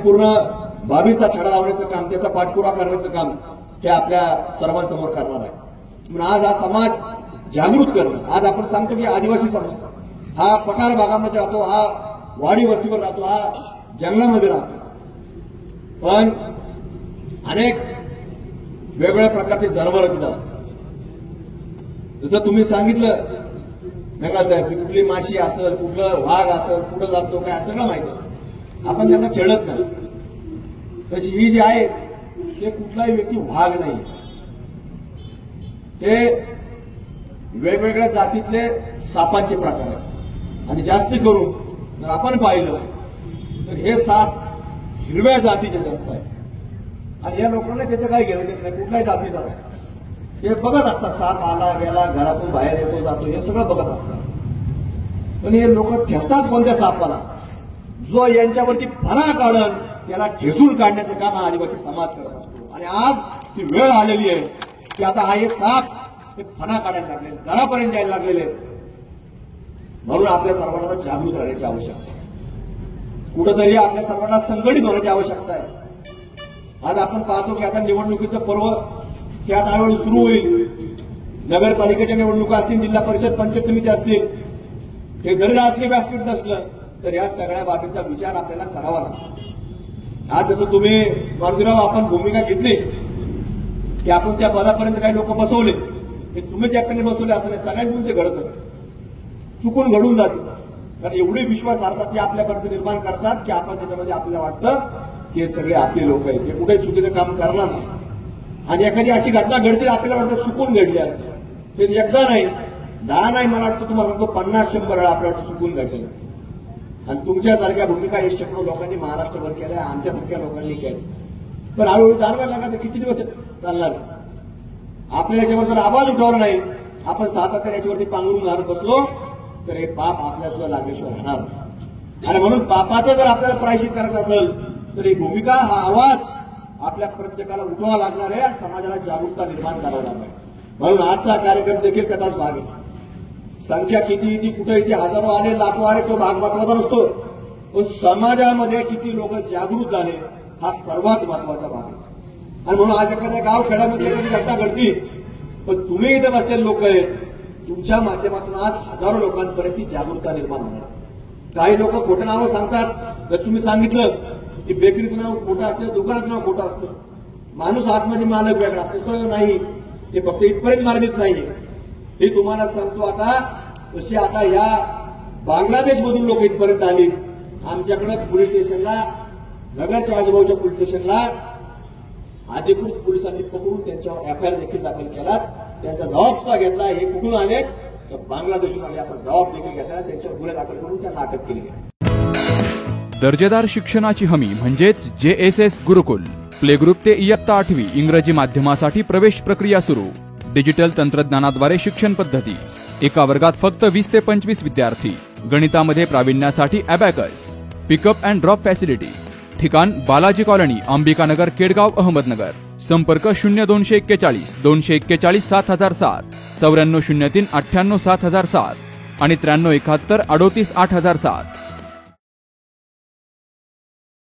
संपूर्ण बाबीचा छडा लावण्याचं काम, त्याचा पाठपुरावा करण्याचं काम हे आपल्या सर्वांसमोर करणार आहे. म्हणून आज हा समाज जागृत करणं, आज आपण सांगतो की आदिवासी समाज हा पठार भागामध्ये राहतो, हा वाडी वस्तीवर राहतो, हा जंगलामध्ये राहतो, पण अनेक वेगवेगळ्या प्रकारचे जनावर तिथं असतात. जसं तुम्ही सांगितलं मेघा साहेब की कुठली माशी असेल, कुठलं वाघ असेल, कुठं जातो काय सगळं माहिती असतं, आपण त्यांना छेडत नाही. तशी ही जी आहे ते कुठलाही व्यक्ती वाघ नाही, ते वेगवेगळ्या जातीतले सापांचे प्रकार आहेत. आणि जास्त करून जर आपण पाहिलं तर हे साप हिरव्या जातीचे जास्त आहेत. आणि या लोकांना त्याचं काय घेणं देत नाही, कुठल्याही जातीचा नाही. हे बघत असतात, साप आला गेला, घरातून बाहेर येतो जातो, हे सगळं बघत असतात. पण हे लोक ठेचतात कोणत्या सापाला, जो यांच्यावरती फणा काढून त्याला ठेचून काढण्याचं काम हा आदिवासी समाज करत असतो. आणि आज ती वेळ आलेली आहे की आता हा हे साप हे फणा काढायला लागले, घरापर्यंत यायला लागलेले. म्हणून आपल्या सर्वांना जागृत राहण्याची आवश्यकता आहे, कुठंतरी आपल्या सर्वांना संघटित होण्याची आवश्यकता आहे. आज आपण पाहतो की आता निवडणुकीचं पर्व हे आता हळूहळू सुरू होईल. नगरपालिकेच्या निवडणुका असतील, जिल्हा परिषद पंचायत समिती असतील, हे जरी राजकीय व्यासपीठ नसलं तर या सगळ्या बाबींचा विचार आपल्याला करावा लागतो. आज जसं तुम्ही मारुतीराव आपण भूमिका घेतली की आपण त्या पदापर्यंत काही लोक बसवले, हे तुम्हीच एकट्याने बसवले असं नाही, सगळ्यांकडून ते घडतं, चुकून घडून जातं. कारण एवढी विश्वासार्हता ते आपल्यापर्यंत निर्माण करतात की आपण त्याच्यामध्ये आपल्याला वाटतं की हे सगळे आपले लोक आहेत, हे कुठे चुकीचं काम करणार नाही. आणि एखादी अशी घटना घडते आपल्याला वाटतं चुकून घडली असते, ते एकदा नाही 10 नाही, मला वाटतं तुम्हाला सांगतो 50-100 वेळा आपल्याला वाटतं चुकून घडलेलं. आणि तुमच्यासारख्या भूमिका हे शेकडो लोकांनी महाराष्ट्रभर केल्या, आमच्यासारख्या लोकांनी केल्या. पण हळूहळू जाणवायला लागला तर किती दिवस चालणार. आपल्या याच्यावर जर आवाज उठवला नाही, आपण सातत्याने याच्यावरती पांघरून घालत बसलो तर हे पाप आपल्याशिवाय लागल्याशिवाय राहणार नाही. आणि म्हणून पापाचं जर आपल्याला प्रायश्चित करायचं असेल तर ही भूमिका, हा आवाज आपल्या प्रत्येकाला उठवावा लागणार आहे आणि समाजाला जागरूकता निर्माण करावं लागणार आहे. म्हणून आजचा कार्यक्रम देखील त्याचाच भाग आहे. संख्या किती ती कुठे इथे हजारो आले, लाखो आले, तो भाग महत्वाचा नसतो, पण समाजामध्ये किती लोक जागृत झाले हा सर्वात महत्वाचा भाग आहे. आणि म्हणून आज एखाद्या गाव खेड्यामध्ये एखादी घटना घडती, पण तुम्ही इथे बसलेले लोक आहेत, तुमच्या माध्यमातून आज हजारो लोकांपर्यंत ती जागरूकता निर्माण होणार. काही लोक खोटं नावं सांगतात, जसं तुम्ही सांगितलं की बेकरीचं नाव खोटं असतं, दुकानाचं नाव खोटं असतं, माणूस आतमध्ये मालक वेगळा, तसं नाही. हे फक्त इथपर्यंत मर्यादित नाहीये, हे तुम्हाला सांगतो. आता जशी आता या बांगलादेशमधून लोक इथपर्यंत आली, आमच्याकडे पोलीस स्टेशनला, नगरच्या आजूबाजूच्या पोलीस स्टेशनला अधिकृत पोलिसांनी पकडून त्यांच्यावर एफआयआर देखील दाखल केला, त्यांचा जबाब सुद्धा घेतला. हे कुठून आले तर बांगलादेशून आले असा जबाब देखील घेतला, त्यांच्यावर गुन्हे दाखल करून त्यांना अटक केली आहे. दर्जेदार शिक्षणाची हमी म्हणजेच JSS गुरुकुल. प्ले ग्रुप ते इयत्ता 8वी इंग्रजी माध्यमासाठी प्रवेश प्रक्रिया सुरू. डिजिटल तंत्रज्ञानाद्वारे शिक्षण पद्धती. एका वर्गात फक्त 20 ते 25 विद्यार्थी. गणितामध्ये प्रावीण्यासाठी abacus. Pickup and drop facility. ठिकाण बालाजी कॉलनी, अंबिकानगर, केडगाव, अहमदनगर. संपर्क 0241 241 7007, 9403 98 7007 आणि 9371 38 8007.